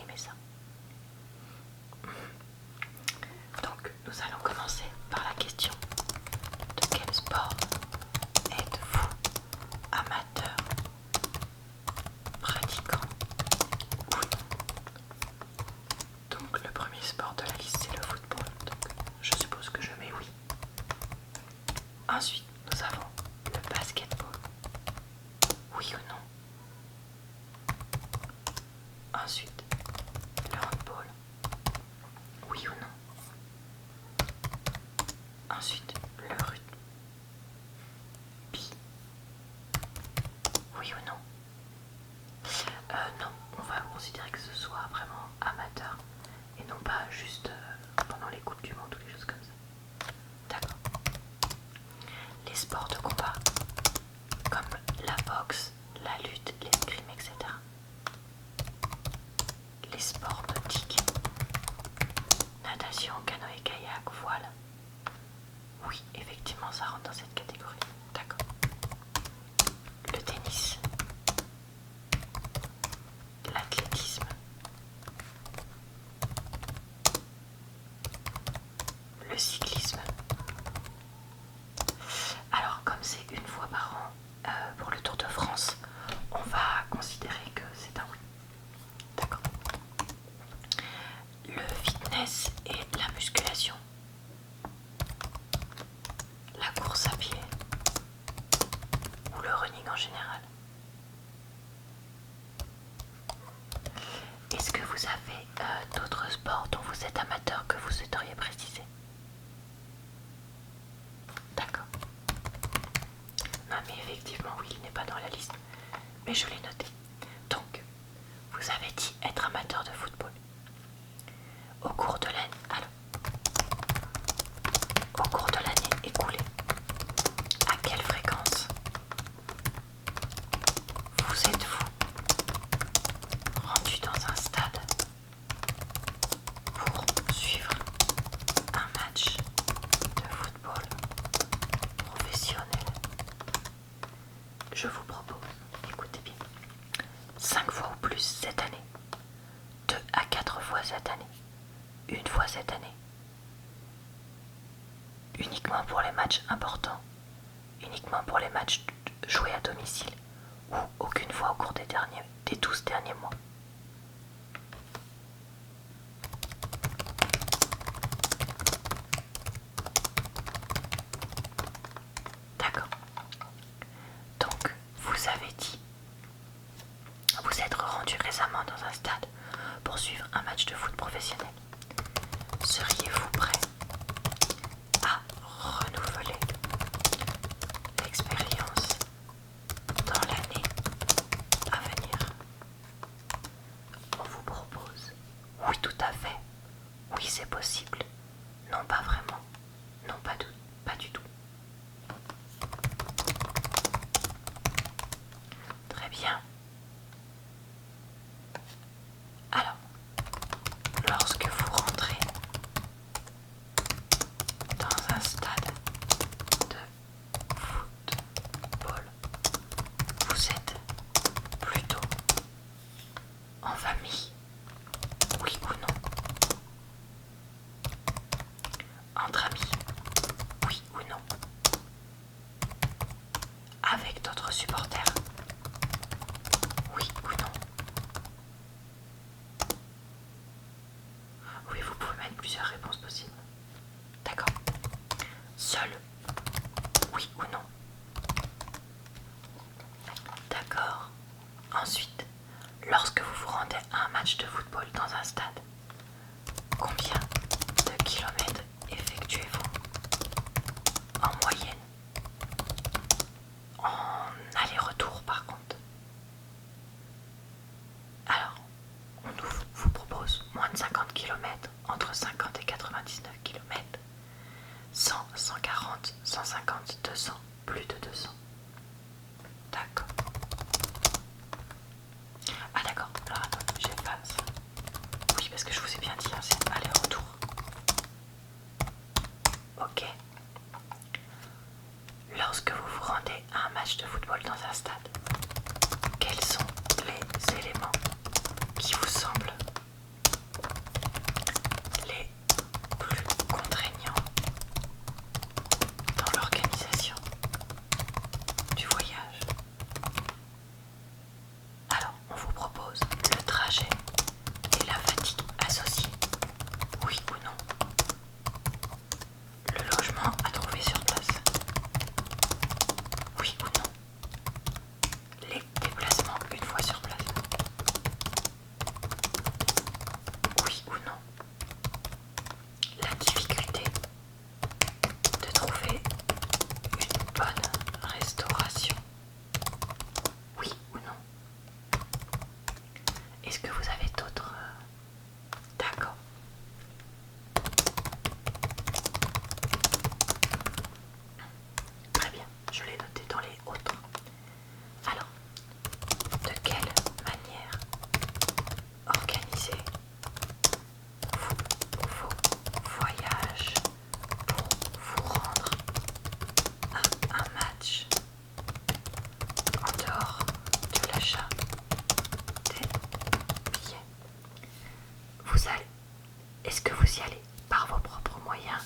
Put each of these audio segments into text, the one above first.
aimé ça. Donc nous allons commencer par la question: de quel sport êtes-vous amateur, pratiquant ou non? Donc le premier sport de la liste c'est le football, donc je suppose que je mets oui. Ensuite nous avons le basketball, oui ou non? Ensuite le handball, oui ou non? Ensuite le rugby, oui ou non? Non, on va considérer que ce soit vraiment amateur et non pas juste pendant les coupes du monde ou les choses comme ça. D'accord. Les sports de combat comme la boxe, la lutte, l'escrime, etc. Les sports nautiques, natation, canoë-kayak, voile. Oui, effectivement, ça rentre dans cette catégorie. D'accord. Le tennis, l'athlétisme, le cyclisme. Alors, comme c'est une fois par an pour le Tour de France, on va considérer que c'est un oui. D'accord. Le fitness et la musculation, la course à pied ou le running en général. Est-ce que vous avez d'autres sports dont vous êtes amateur que vous souhaiteriez préciser? D'accord. Non mais effectivement oui, il n'est pas dans la liste, mais je l'ai noté. Donc, vous avez dit être amateur de football. Au cours de l'année écoulée, à quelle fréquence vous êtes-vous rendu dans un stade pour suivre un match de football professionnel? Je vous propose, écoutez bien, 5 fois ou plus cette année, 2 à 4 fois cette année, 1 fois cette année, uniquement pour les matchs importants, uniquement pour les matchs joués à domicile, ou aucune fois au cours des 12 derniers mois. D'accord. Donc, vous avez dit, vous êtes rendu récemment dans un stade pour suivre un match de foot professionnel. Seriez-vous prêt à renouveler l'expérience dans l'année à venir? On vous propose oui tout à fait, oui c'est possible, non pas vraiment, non pas du tout. Très bien. Alors, lorsque vous rentrez dans un stade de football, vous êtes plutôt en famille, oui ou non? Entre amis, oui ou non? Avec d'autres supporters, oui ou non? Oui, vous pouvez mettre plusieurs réponses possibles. D'accord. Seul, oui ou non? D'accord. Ensuite, lorsque vous vous rendez à un match de football dans un stade, combien de kilomètres effectuez-vous en moyenne? En aller-retour par contre. Alors, on vous propose moins de 50 km, entre 50 et 99 km, 100, 140, 150, 200, plus de 200. D'accord. Ah d'accord, alors attends, j'efface. Oui, parce que je vous ai bien dit, hein, c'est aller-retour. est-ce que vous y allez par vos propres moyens,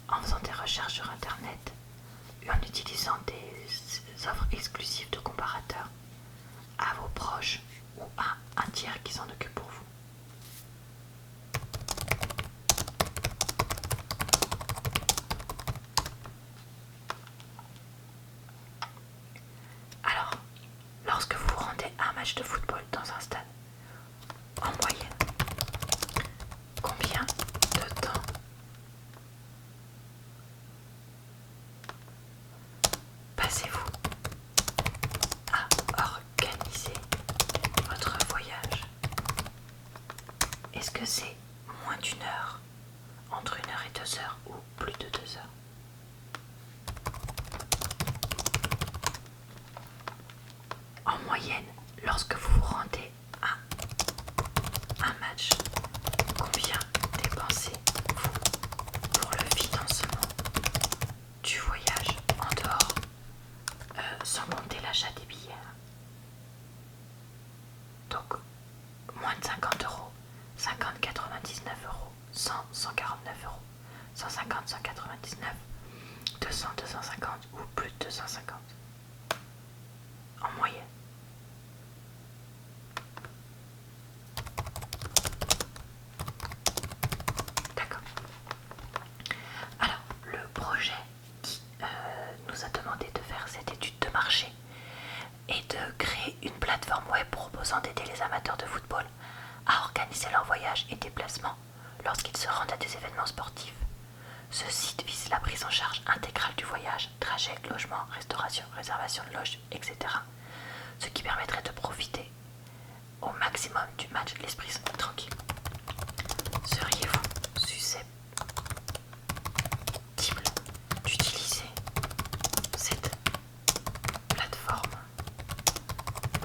en faisant des recherches sur internet et en utilisant des offres exclusives de comparateurs à vos proches ou à un tiers qui s'en occupe pour vous? Alors, lorsque vous vous rendez à un match de football dans un stade, en moyenne, combien de temps passez-vous à organiser votre voyage? Est-ce que c'est moins d'une heure, entre 1 heure et 2 heures ou plus de 2 heures? En moyenne, lorsque vous vous rendez à un match, combien dépensez-vous pour le financement du voyage en dehors, sans compter l'achat des billets? Donc, moins de 50 euros, 50, 99 euros, 100, 149 euros, 150, 199, 200, 250 ou plus de 250 en moyenne. D'accord. Alors, le projet qui nous a demandé de faire cette étude de marché est de créer une plateforme web proposant d'aider les amateurs de football à organiser leurs voyages et déplacements lorsqu'ils se rendent à des événements sportifs. Ce site vise la prise en charge intégrale du voyage, trajet, logement, restauration, réservation de loge, etc. Ce qui permettrait de profiter au maximum du match l'esprit tranquille. Seriez-vous susceptible d'utiliser cette plateforme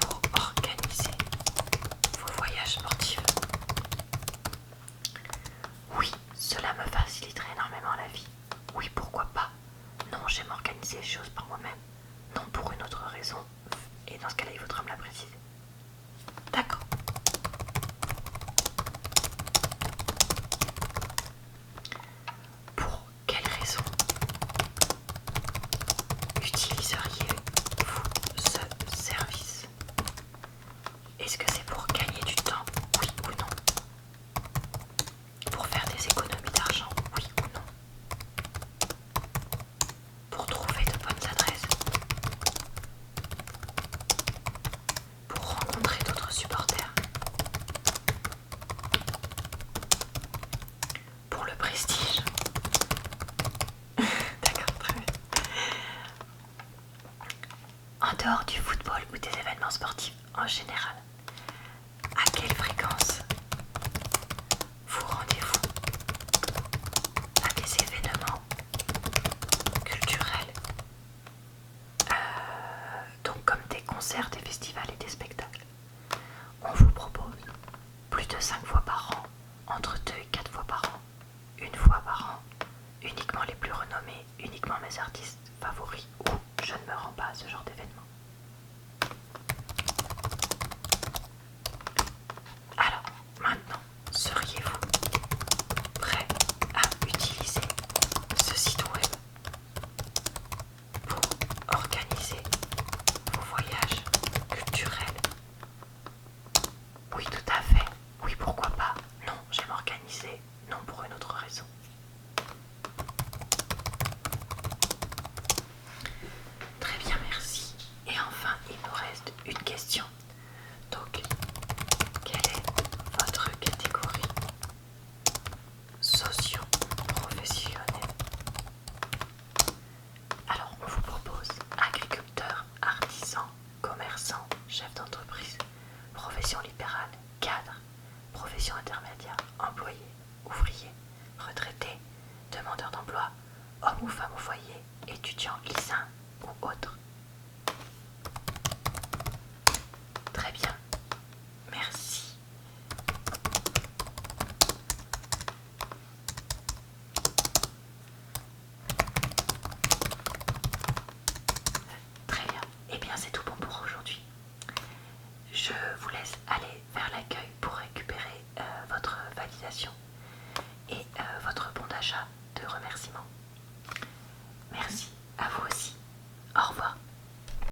pour organiser vos voyages sportifs? Oui, cela me faciliterait énormément la vie. Oui, pourquoi pas? Non, j'aime organiser les choses par moi-même. Non, pour une autre raison. Et dans ce cas-là, il faudra me la préciser. D'accord. Pour quelle raison utiliseriez-vous ce service? Est-ce que c'est pour gagner du temps? Oui ou non? Pour faire des économies d'argent? Oui ou non? Pour trouver de bonnes adresses? Pour rencontrer d'autres supporters? Pour le prestige? D'accord, très bien. En dehors du football ou des événements sportifs en général, à quelle fréquence vous rendez-vous à des événements culturels, donc comme des concerts, des festivals et des spectacles? On vous propose plus de 5 fois par an, entre 2 et 4 fois par an, une fois par an, uniquement les plus renommés, uniquement mes artistes favoris, ou je ne me rends pas à ce genre d'événement. Alors, maintenant, seriez-vous prêt à utiliser ce site web pour organiser vos voyages culturels? Oui, tout à fait. Oui, pourquoi pas? Non, j'aime organiser. Non, pour une autre raison. Très bien, merci. Et enfin, il nous reste une question. Donc, quelle est votre catégorie socio-professionnelle? Alors, on vous propose agriculteur, artisan, commerçant, chef d'entreprise, profession libérale, cadre, profession intermédiaire, employé, ouvrier, retraité, demandeur d'emploi, homme ou femme au foyer, étudiant, lycéen ou autre. Très bien,